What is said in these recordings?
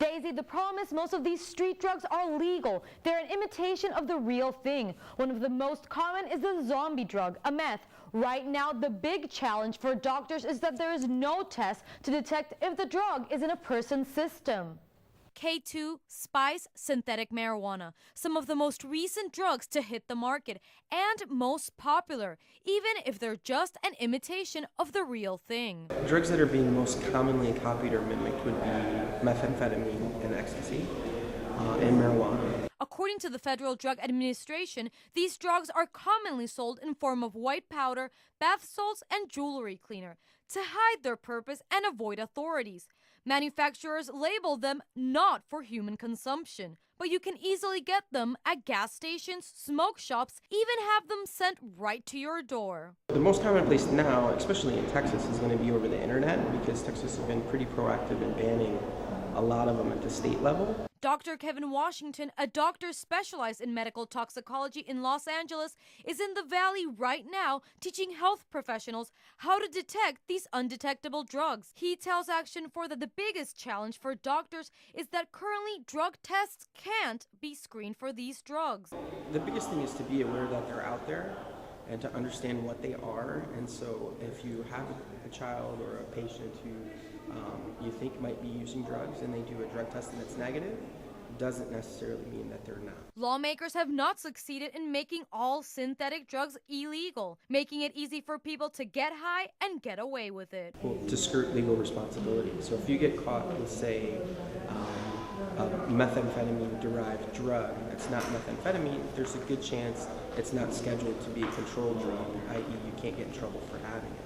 Daisy, the problem is most of these street drugs are legal. They're an imitation of the real thing. One of the most common is the zombie drug, a meth. Right now, the big challenge for doctors is that there is no test to detect if the drug is in a person's system. K2, spice, synthetic marijuana, some of the most recent drugs to hit the market and most popular, even if they're just an imitation of the real thing. Drugs that are being most commonly copied or mimicked would be methamphetamine and ecstasy and marijuana. According to the Federal Drug Administration, these drugs are commonly sold in form of white powder, bath salts, and jewelry cleaner to hide their purpose and avoid authorities. Manufacturers label them not for human consumption, but you can easily get them at gas stations, smoke shops, even have them sent right to your door. The most common place now, especially in Texas, is going to be over the internet because Texas has been pretty proactive in banning a lot of them at the state level. Dr. Kevin Washington, a doctor specialized in medical toxicology in Los Angeles, is in the Valley right now teaching health professionals how to detect these undetectable drugs. He tells Action 4 that the biggest challenge for doctors is that currently drug tests can't be screened for these drugs. The biggest thing is to be aware that they're out there and to understand what they are. And so if you have a child or a patient who you think might be using drugs and they do a drug test and it's negative, doesn't necessarily mean that they're not. Lawmakers have not succeeded in making all synthetic drugs illegal, making it easy for people to get high and get away with it. Well, to skirt legal responsibility. So if you get caught with, say, a methamphetamine-derived drug that's not methamphetamine, there's a good chance it's not scheduled to be a controlled drug, i.e. you can't get in trouble for having it.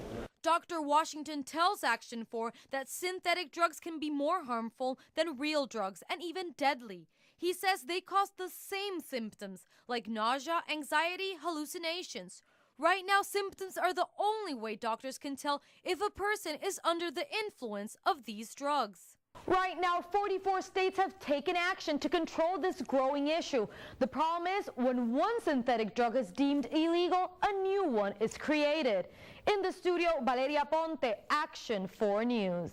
Dr. Washington tells Action 4 that synthetic drugs can be more harmful than real drugs and even deadly. He says they cause the same symptoms like nausea, anxiety, hallucinations. Right now, symptoms are the only way doctors can tell if a person is under the influence of these drugs. Right now, 44 states have taken action to control this growing issue. The problem is, when one synthetic drug is deemed illegal, a new one is created. In the studio, Valeria Ponte, Action 4 News.